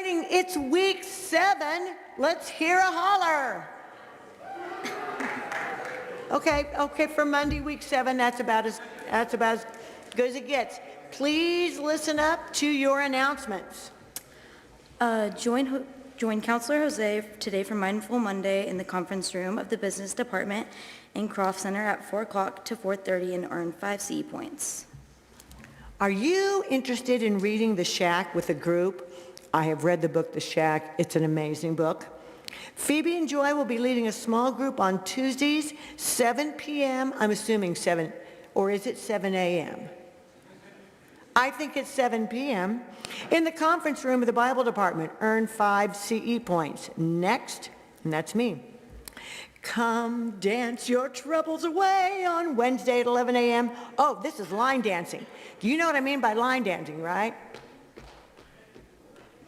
morning. It's week 7. Let's hear a holler. Okay, for Monday, week 7, that's about as good as it gets. Please listen up to your announcements. Join Counselor Jose today for Mindful Monday in the conference room of the Business Department in Croft Center at 4 o'clock to 4:30 and earn 5 CE points. Are you interested in reading The Shack with a group? I have read the book The Shack. It's an amazing book. Phoebe and Joy will be leading a small group on Tuesdays, 7 p.m. I'm assuming 7, or is it 7 a.m.? I think it's 7 p.m. in the conference room of the Bible Department. Earn 5 CE points. Next, and that's me. Come dance your troubles away on Wednesday at 11 a.m. Oh, this is line dancing. Do you know what I mean by line dancing, right?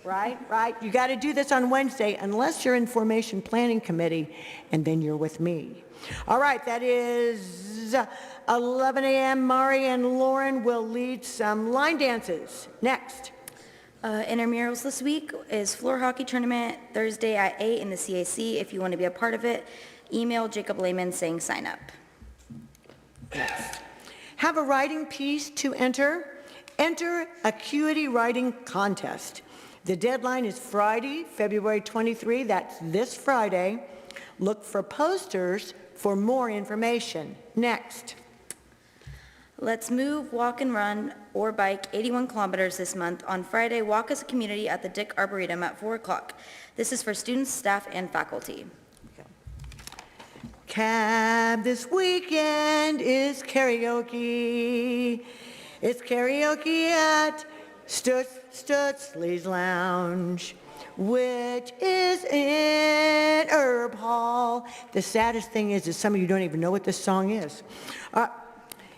Right. You got to do this on Wednesday unless you're in Formation Planning Committee, and then you're with me. All right, that is 11 a.m. Mari and Lauren will lead some line dances. Next. Intramurals this week is floor hockey tournament Thursday at 8 in the CAC. If you want to be a part of it, email Jacob Lehman saying sign up. Next. Have a writing piece to enter. Enter Acuity Writing Contest. The deadline is Friday, February 23. That's this Friday. Look for posters for more information. Next. Let's move, walk, and run or bike 81 kilometers this month. On Friday, walk as a community at the Dick Arboretum at 4 o'clock. This is for students, staff, and faculty. Okay. Cab this weekend is karaoke. It's karaoke at Stutzley's Lounge, which is in Herb Hall. The saddest thing is some of you don't even know what this song is.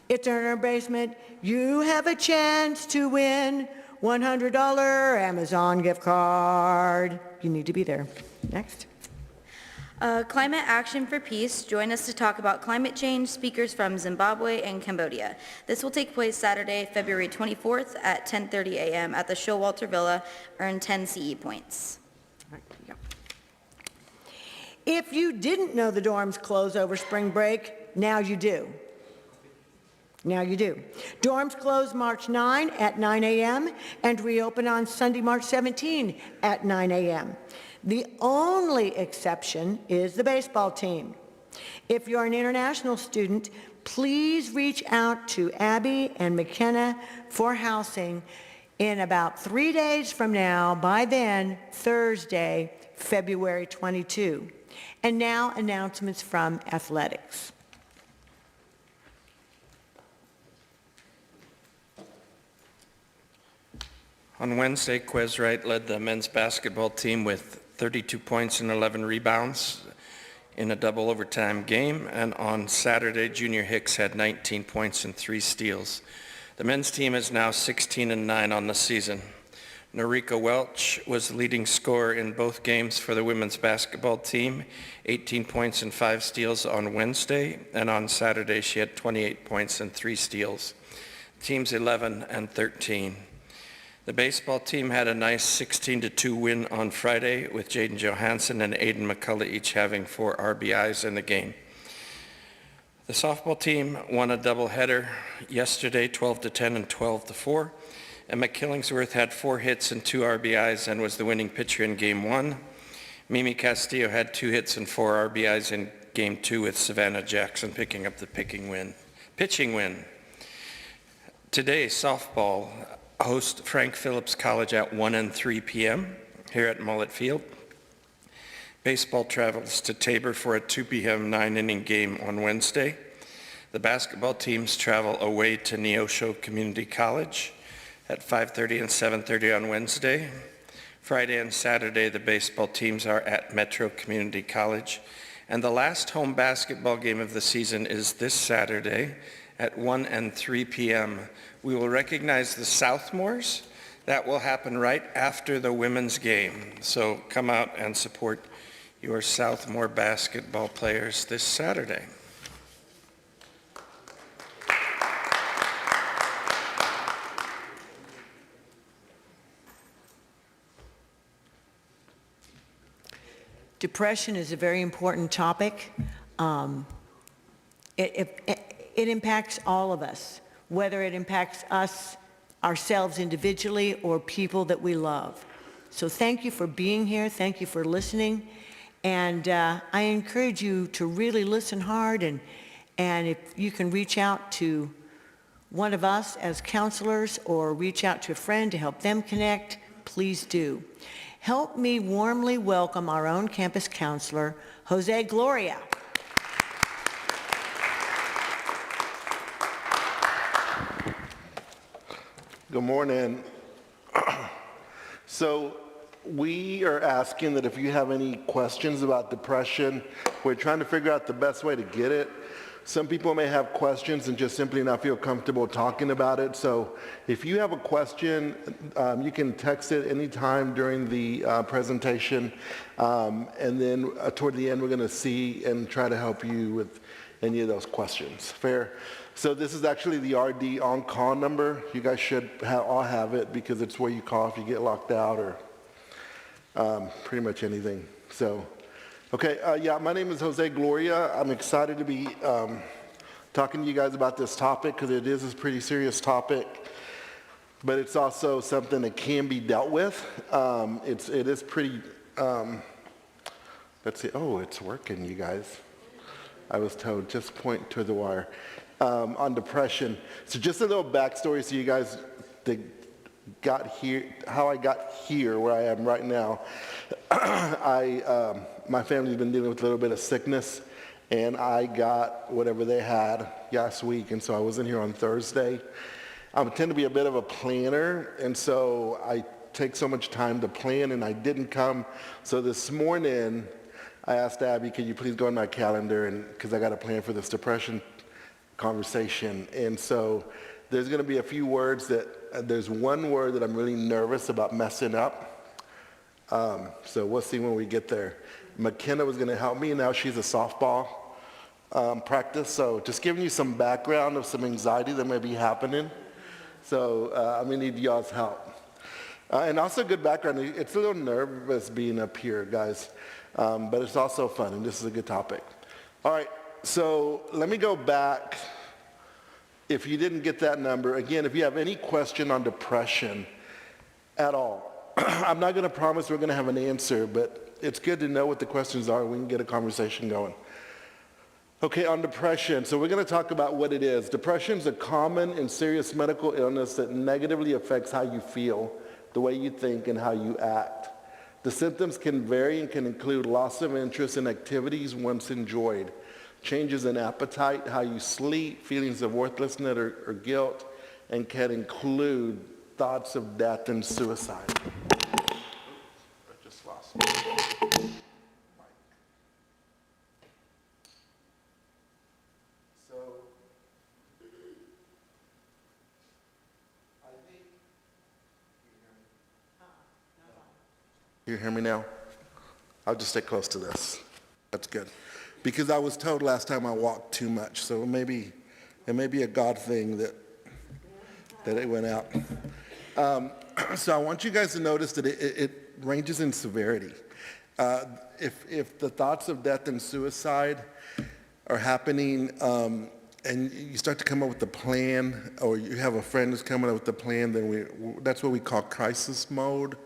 It's in our basement. You have a chance to win $100 Amazon gift card. You need to be there. Next. Climate Action for Peace. Join us to talk about climate change. Speakers from Zimbabwe and Cambodia. This will take place Saturday, February 24th at 10:30 a.m. at the Showalter Villa. Earn 10 CE points. Right, yeah. If you didn't know the dorms close over spring break, now you do. Now you do. Dorms close March 9 at 9 a.m. and reopen on Sunday, March 17 at 9 a.m. The only exception is the baseball team. If you're an international student, please reach out to Abby and McKenna for housing in about 3 days from now, by then, Thursday, February 22. And now announcements from athletics. On Wednesday, Quez Wright led the men's basketball team with 32 points and 11 rebounds in a double overtime game. And on Saturday, Junior Hicks had 19 points and 3 steals. The men's team is now 16-9 on the season. Norika Welch was the leading scorer in both games for the women's basketball team, 18 points and 5 steals on Wednesday. And on Saturday, she had 28 points and 3 steals. The team's 11-13. The baseball team had a nice 16-2 win on Friday with Jaden Johansson and Aiden McCullough each having 4 RBIs in the game. The softball team won a doubleheader yesterday, 12-10 and 12-4. Emma Killingsworth had 4 hits and 2 RBIs and was the winning pitcher in Game 1. Mimi Castillo had 2 hits and 4 RBIs in Game 2 with Savannah Jackson picking up the pitching win. Today, softball host Frank Phillips College at 1 and 3 p.m. here at Mullet Field. Baseball travels to Tabor for a 2 p.m. 9-inning game on Wednesday. The basketball teams travel away to Neosho Community College at 5:30 and 7:30 on Wednesday. Friday and Saturday, the baseball teams are at Metro Community College. And the last home basketball game of the season is this Saturday at 1 and 3 p.m. We will recognize the Southmores. That will happen right after the women's game. So come out and support your Southmore basketball players this Saturday. Depression is a very important topic. It impacts all of us, whether it impacts us, ourselves individually, or people that we love. So thank you for being here. Thank you for listening. And I encourage you to really listen hard, and if you can reach out to one of us as counselors or reach out to a friend to help them connect, please do. Help me warmly welcome our own campus counselor, Jose Gloria. Good morning. So we are asking that if you have any questions about depression, we're trying to figure out the best way to get it. Some people may have questions and just simply not feel comfortable talking about it. So if you have a question, you can text it anytime during the presentation. And then toward the end, we're going to see and try to help you with any of those questions. Fair? So this is actually the RD on-call number. You guys should all have it because it's where you call if you get locked out or pretty much anything. So, okay, yeah, my name is Jose Gloria. I'm excited to be talking to you guys about this topic because it is a pretty serious topic, but it's also something that can be dealt with. It is pretty, let's see, oh, it's working, you guys. I was told, just point to the wire. On depression. So just a little backstory so you guys that got here, how I got here where I am right now. My family's been dealing with a little bit of sickness, and I got whatever they had last week, and so I wasn't here on Thursday. I tend to be a bit of a planner, and so I take so much time to plan, and I didn't come. So this morning, I asked Abby, can you please go on my calendar, and because I got a plan for this depression conversation. And so there's going to be a few words that, there's one word that I'm really nervous about messing up. So we'll see when we get there. McKenna was going to help me. Now she's a softball practice. So just giving you some background of some anxiety that may be happening. So I'm going to need y'all's help. And also good background. It's a little nervous being up here, guys. But it's also fun, and this is a good topic. All right. So let me go back. If you didn't get that number, again, if you have any question on depression at all, I'm not going to promise we're going to have an answer, but it's good to know what the questions are. We can get a conversation going. Okay, on depression. So we're going to talk about what it is. Depression is a common and serious medical illness that negatively affects how you feel, the way you think, and how you act. The symptoms can vary and can include loss of interest in activities once enjoyed, changes in appetite, how you sleep, feelings of worthlessness or guilt, and can include thoughts of death and suicide. I just lost it. So, I think, you hear me now? I'll just stay close to this. That's good. Because I was told last time I walked too much, so it may be a God thing that it went out. So I want you guys to notice that it ranges in severity. If the thoughts of death and suicide are happening, and you start to come up with a plan, or you have a friend who's coming up with a plan, then that's what we call crisis mode,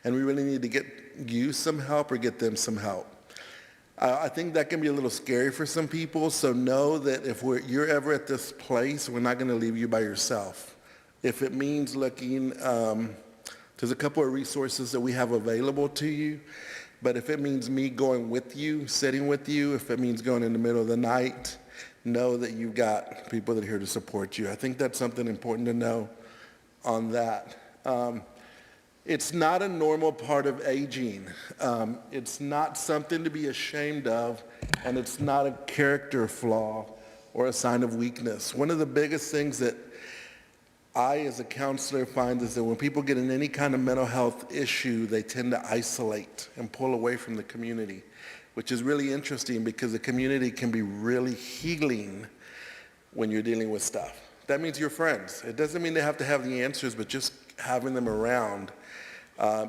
and we really need to get you some help or get them some help. I think that can be a little scary for some people, so know that if you're ever at this place, we're not going to leave you by yourself. If it means looking, there's a couple of resources that we have available to you, but if it means me going with you, sitting with you, if it means going in the middle of the night, know that you've got people that are here to support you. I think that's something important to know on that. It's not a normal part of aging. It's not something to be ashamed of, and it's not a character flaw or a sign of weakness. One of the biggest things that I, as a counselor, find is that when people get in any kind of mental health issue, they tend to isolate and pull away from the community, which is really interesting because the community can be really healing when you're dealing with stuff. That means you're friends. It doesn't mean they have to have the answers, but just having them around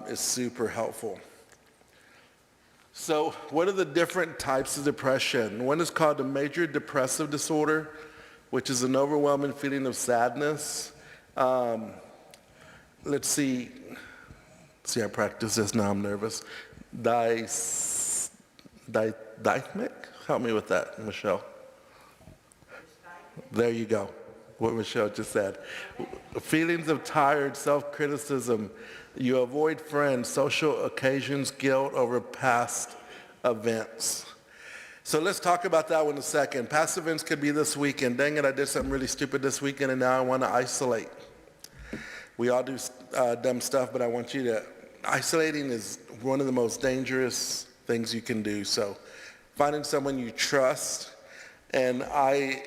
is super helpful. So what are the different types of depression? One is called a major depressive disorder, which is an overwhelming feeling of sadness. Let's see. See, I practice this, now I'm nervous. Dysthymic? Help me with that, Michelle. There you go, what Michelle just said. Feelings of tired, self-criticism. You avoid friends, social occasions, guilt over past events. So let's talk about that one in a second. Past events could be this weekend. Dang it, I did something really stupid this weekend and now I want to isolate. We all do dumb stuff, but I want you to, isolating is one of the most dangerous things you can do. So finding someone you trust, and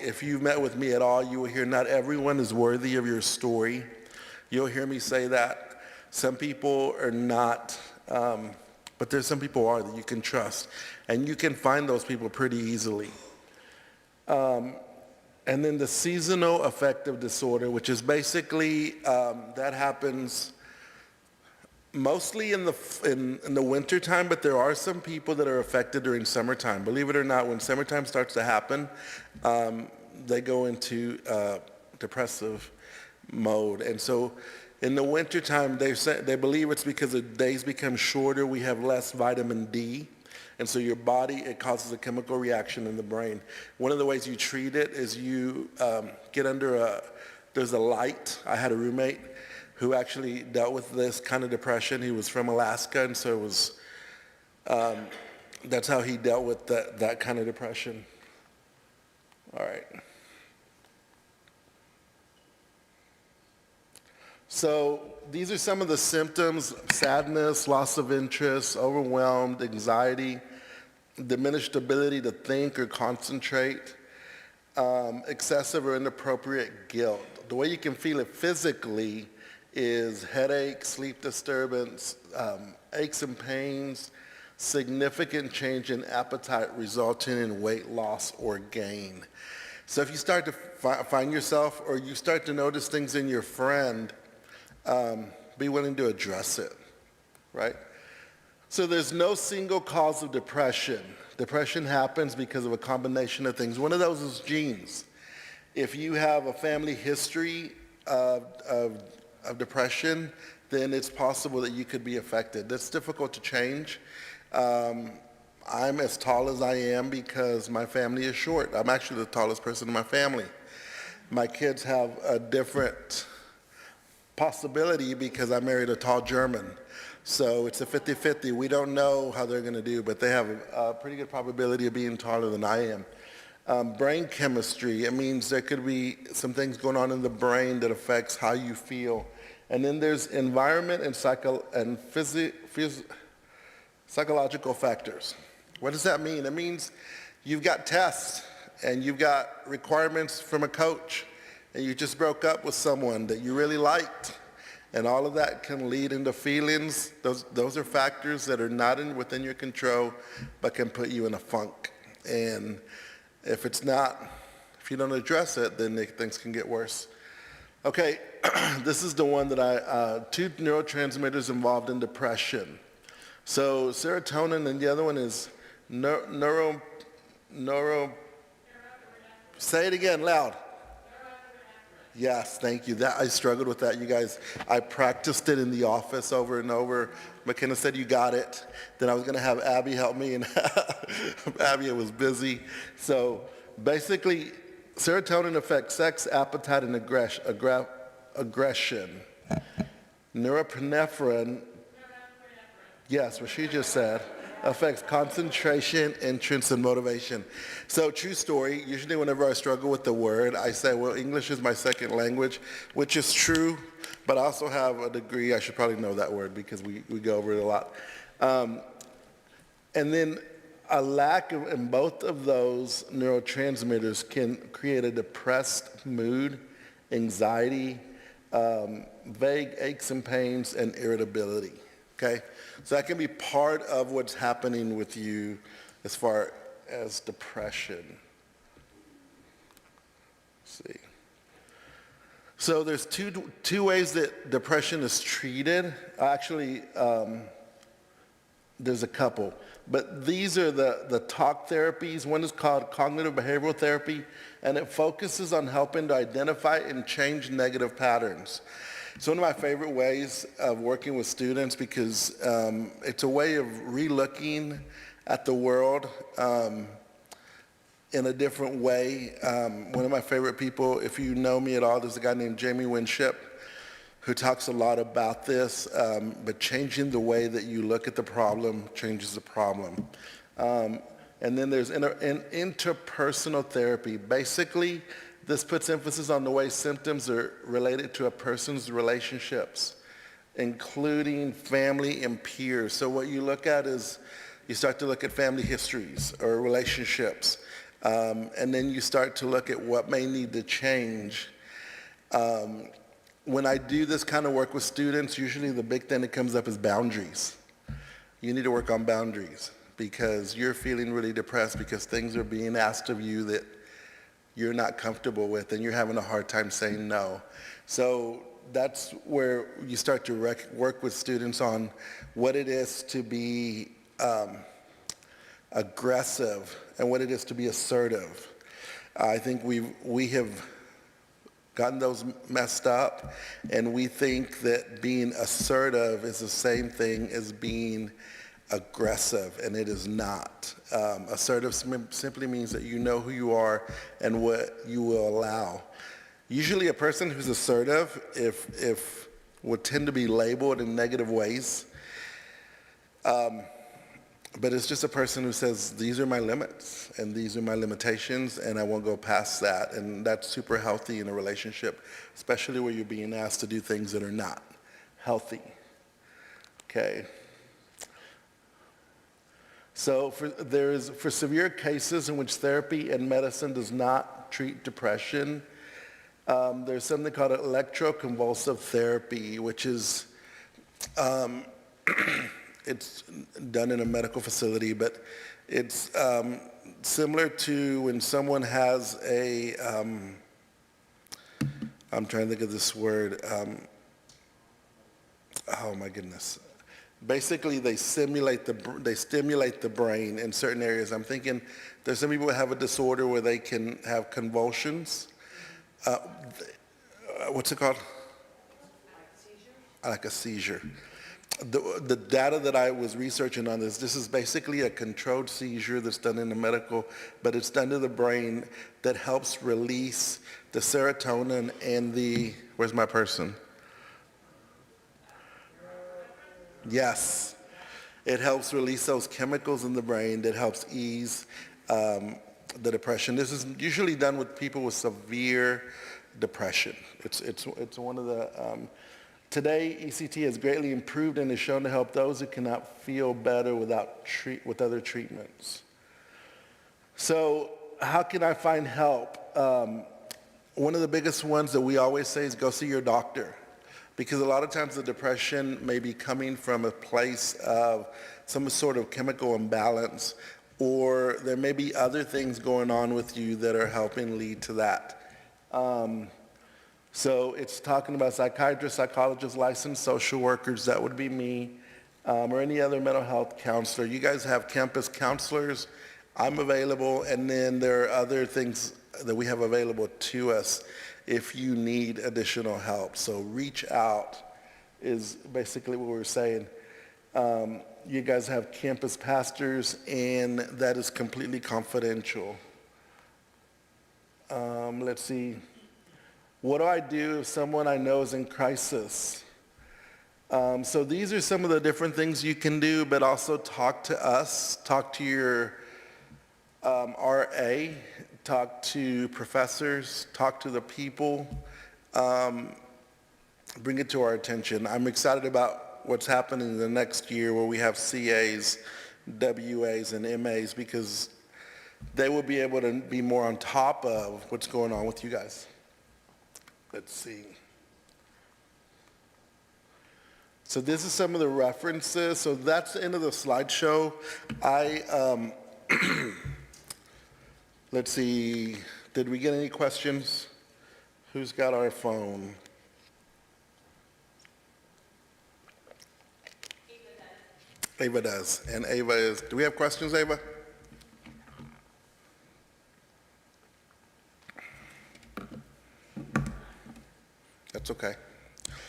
if you've met with me at all, you will hear not everyone is worthy of your story. You'll hear me say that. Some people are not, but there's some people are that you can trust, and you can find those people pretty easily. And then the seasonal affective disorder, which is basically, that happens mostly in the winter time, but there are some people that are affected during summertime. Believe it or not, when summertime starts to happen, they go into depressive mode. And so in the wintertime, they believe it's because the days become shorter, we have less vitamin D. And so your body, it causes a chemical reaction in the brain. One of the ways you treat it is you get under there's a light. I had a roommate who actually dealt with this kind of depression. He was from Alaska, and so it was, that's how he dealt with that kind of depression. All right. So these are some of the symptoms: sadness, loss of interest, overwhelmed, anxiety, diminished ability to think or concentrate, excessive or inappropriate guilt. The way you can feel it physically is headache, sleep disturbance, aches and pains, significant change in appetite resulting in weight loss or gain. So if you start to find yourself, or you start to notice things in your friend, be willing to address it, right? So there's no single cause of depression. Depression happens because of a combination of things. One of those is genes. If you have a family history of depression, then it's possible that you could be affected. That's difficult to change. I'm as tall as I am because my family is short. I'm actually the tallest person in my family. My kids have a different possibility because I married a tall German. So it's a 50-50. We don't know how they're going to do, but they have a pretty good probability of being taller than I am. Brain chemistry, it means there could be some things going on in the brain that affects how you feel. And then there's environment and psychological factors. What does that mean? It means you've got tests and you've got requirements from a coach, and you just broke up with someone that you really liked, and all of that can lead into feelings. Those are factors that are not within your control, but can put you in a funk. And if you don't address it, then things can get worse. Okay, this is the one that two neurotransmitters involved in depression. So serotonin, and the other one is neuro. Say it again, loud. Yes, thank you. I struggled with that, you guys. I practiced it in the office over and over. McKenna said, you got it. Then I was going to have Abby help me, and Abby was busy. So basically, serotonin affects sex, appetite, and aggression. Norepinephrine, yes, what she just said, affects concentration, interest, and motivation. So true story, usually whenever I struggle with the word, I say, well, English is my second language, which is true, but I also have a degree. I should probably know that word because we go over it a lot. And then a lack in both of those neurotransmitters can create a depressed mood, anxiety, vague aches and pains, and irritability. Okay? So that can be part of what's happening with you as far as depression. Let's see. So there's two ways that depression is treated. Actually, there's a couple. But these are the talk therapies. One is called cognitive behavioral therapy, and it focuses on helping to identify and change negative patterns. It's one of my favorite ways of working with students because it's a way of re-looking at the world in a different way. One of my favorite people, if you know me at all, there's a guy named Jamie Winship who talks a lot about this, but changing the way that you look at the problem changes the problem. And then there's interpersonal therapy. Basically, this puts emphasis on the way symptoms are related to a person's relationships, including family and peers. So what you look at is, you start to look at family histories or relationships, and then you start to look at what may need to change. When I do this kind of work with students, usually the big thing that comes up is boundaries. You need to work on boundaries because you're feeling really depressed because things are being asked of you that you're not comfortable with and you're having a hard time saying no. So that's where you start to work with students on what it is to be aggressive and what it is to be assertive. I think we have gotten those messed up, and we think that being assertive is the same thing as being aggressive, and it is not. Assertive simply means that you know who you are and what you will allow. Usually a person who's assertive if would tend to be labeled in negative ways, but it's just a person who says, these are my limits and these are my limitations and I won't go past that. And that's super healthy in a relationship, especially where you're being asked to do things that are not healthy. Okay. So for severe cases in which therapy and medicine does not treat depression, there's something called electroconvulsive therapy, which is it's done in a medical facility, but it's similar to when someone has a, I'm trying to think of this word, oh my goodness. Basically, they stimulate the brain in certain areas. I'm thinking there's some people who have a disorder where they can have convulsions. What's it called? Like a seizure. The data that I was researching on this is basically a controlled seizure that's done in the medical, but it's done to the brain that helps release the serotonin and the, where's my person? Yes. It helps release those chemicals in the brain that helps ease the depression. This is usually done with people with severe depression. It's one of the, today ECT has greatly improved and is shown to help those who cannot feel better with other treatments. So how can I find help? One of the biggest ones that we always say is go see your doctor. Because a lot of times the depression may be coming from a place of some sort of chemical imbalance, or there may be other things going on with you that are helping lead to that. So it's talking about psychiatrists, psychologists, licensed social workers, that would be me, or any other mental health counselor. You guys have campus counselors. I'm available, and then there are other things that we have available to us if you need additional help. So reach out is basically what we're saying. You guys have campus pastors, and that is completely confidential. Let's see. What do I do if someone I know is in crisis? So these are some of the different things you can do, but also talk to us, talk to your RA, talk to professors, talk to the people, bring it to our attention. I'm excited about what's happening in the next year where we have CAs, WAs, and MAs, because they will be able to be more on top of what's going on with you guys. Let's see. So this is some of the references. So that's the end of the slideshow. Let's see, did we get any questions? Who's got our phone? Ava does. And Ava is, do we have questions, Ava? That's okay.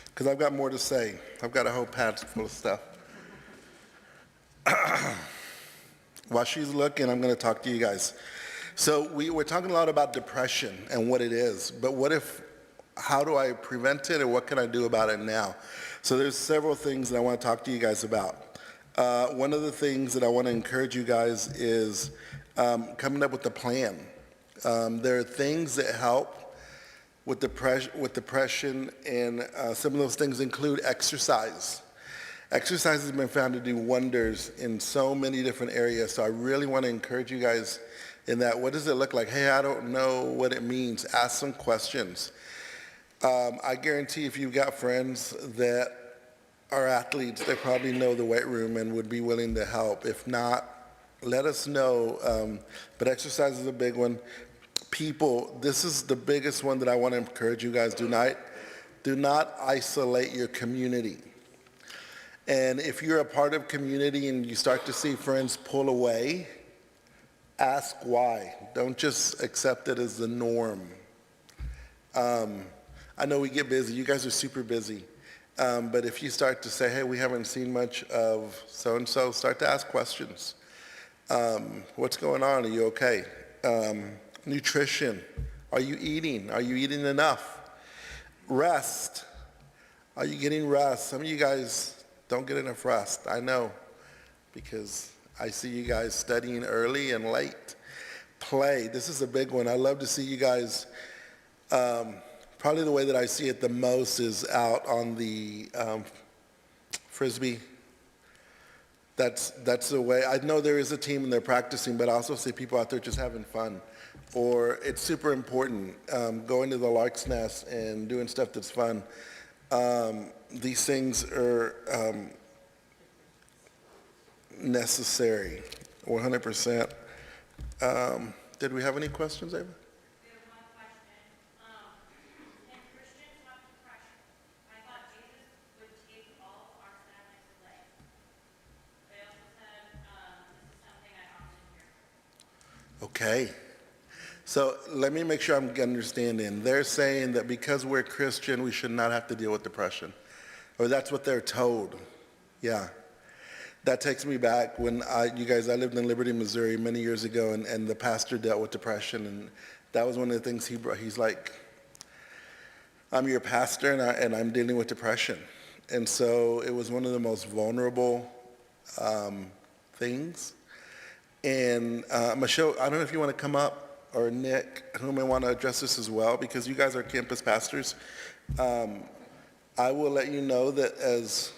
Because I've got more to say. I've got a whole pad full of stuff. While she's looking, I'm going to talk to you guys. So we're talking a lot about depression and what it is, but how do I prevent it, and what can I do about it now? So there's several things that I want to talk to you guys about. One of the things that I want to encourage you guys is coming up with a plan. There are things that help with depression, and some of those things include exercise. Exercise has been found to do wonders in so many different areas, so I really want to encourage you guys in that. What does it look like? Hey, I don't know what it means. Ask some questions. I guarantee if you've got friends that are athletes, they probably know the weight room and would be willing to help. If not, let us know. But exercise is a big one. People, this is the biggest one that I want to encourage you guys. Do not isolate your community. And if you're a part of community and you start to see friends pull away, ask why. Don't just accept it as the norm. I know we get busy. You guys are super busy. But if you start to say, hey, we haven't seen much of so-and-so, start to ask questions. What's going on? Are you okay? Nutrition. Are you eating? Are you eating enough? Rest. Are you getting rest? Some of you guys don't get enough rest. I know, because I see you guys studying early and late. Play. This is a big one. I love to see you guys. Probably the way that I see it the most is out on the Frisbee. That's the way. I know there is a team and they're practicing, but I also see people out there just having fun. Or it's super important, going to the Lark's Nest and doing stuff that's fun. These things are necessary, 100%. Did we have any questions, Ava? Okay. So let me make sure I'm understanding. They're saying that because we're Christian, we should not have to deal with depression. Or that's what they're told. Yeah. That takes me back when I lived in Liberty, Missouri many years ago, and the pastor dealt with depression. And that was one of the things he brought. He's like, I'm your pastor, and I'm dealing with depression. And so it was one of the most vulnerable things. And Michelle, I don't know if you want to come up, or Nick, who may want to address this as well, because you guys are campus pastors. I will let you know that as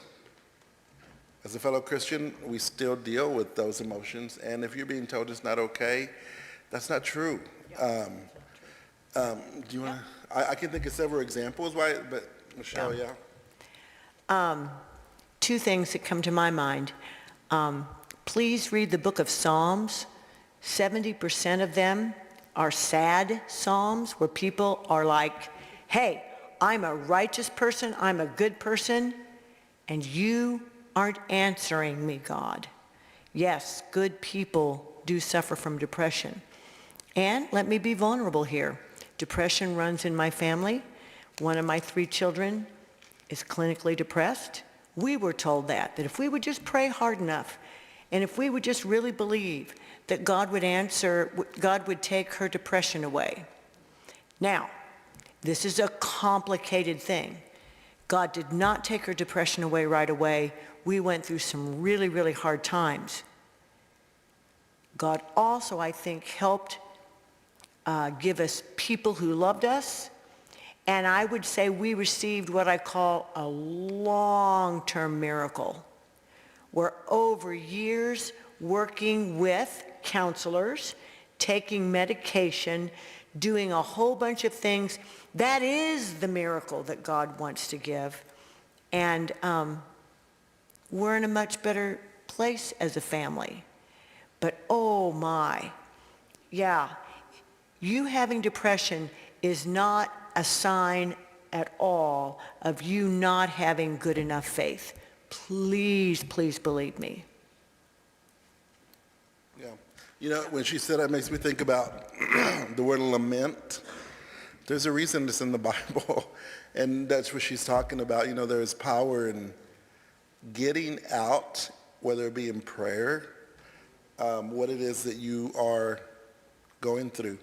a fellow Christian, we still deal with those emotions. And if you're being told it's not okay, that's not true. Do you want to? I can think of several examples why, but Michelle, yeah. Two things that come to my mind. Please read the book of Psalms. 70% of them are sad psalms where people are like, hey, I'm a righteous person, I'm a good person, and you aren't answering me, God. Yes, good people do suffer from depression. And let me be vulnerable here. Depression runs in my family. One of my 3 children is clinically depressed. We were told that if we would just pray hard enough, and if we would just really believe that God would answer, God would take her depression away. Now, this is a complicated thing. God did not take her depression away right away. We went through some really, really hard times. God also, I think, helped give us people who loved us. And I would say we received what I call a long-term miracle, where over years working with counselors, taking medication, doing a whole bunch of things, that is the miracle that God wants to give. And we're in a much better place as a family. But oh my, yeah, you having depression is not a sign at all of you not having good enough faith. Please, please believe me. You know, when she said that, makes me think about the word lament. There's a reason it's in the Bible, and that's what she's talking about. You know, there's power in getting out, whether it be in prayer, what it is that you are going through.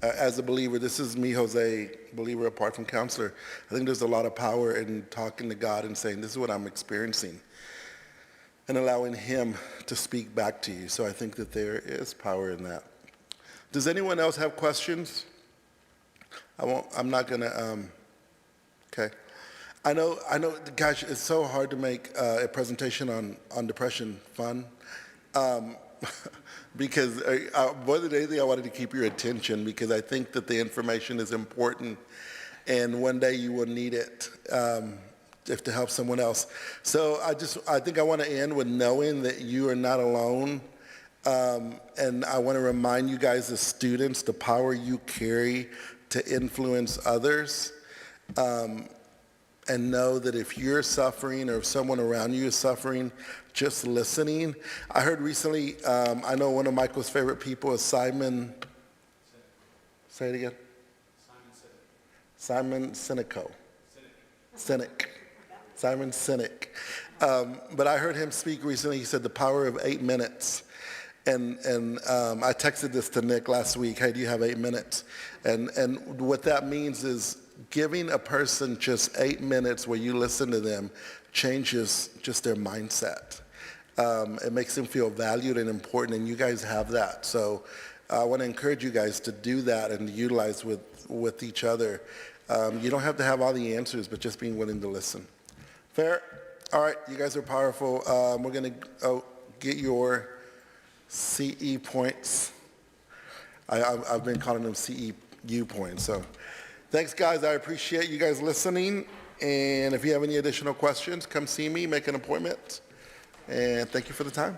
As a believer, this is me, Jose, believer apart from counselor. I think there's a lot of power in talking to God and saying, this is what I'm experiencing, and allowing him to speak back to you. So I think that there is power in that. Does anyone else have questions? I'm not gonna, okay. I know, gosh, it's so hard to make a presentation on depression fun. Because more than anything, I wanted to keep your attention because I think that the information is important, and one day you will need it if to help someone else. So I think I want to end with knowing that you are not alone, and I want to remind you guys as students the power you carry to influence others. And know that if you're suffering or if someone around you is suffering, just listening. I heard recently, I know one of Michael's favorite people is Simon, say it again? Simon Sinek. Simon Sinek. But I heard him speak recently. He said the power of 8 minutes. And I texted this to Nick last week. Hey, do you have 8 minutes? And what that means is giving a person just 8 minutes where you listen to them changes just their mindset. It makes them feel valued and important, and you guys have that. So I want to encourage you guys to do that and utilize with each other. You don't have to have all the answers, but just being willing to listen. Fair? All right, you guys are powerful. We're going to get your CE points. I've been calling them CEU points. So thanks, guys. I appreciate you guys listening. And if you have any additional questions, come see me, make an appointment. And thank you for the time.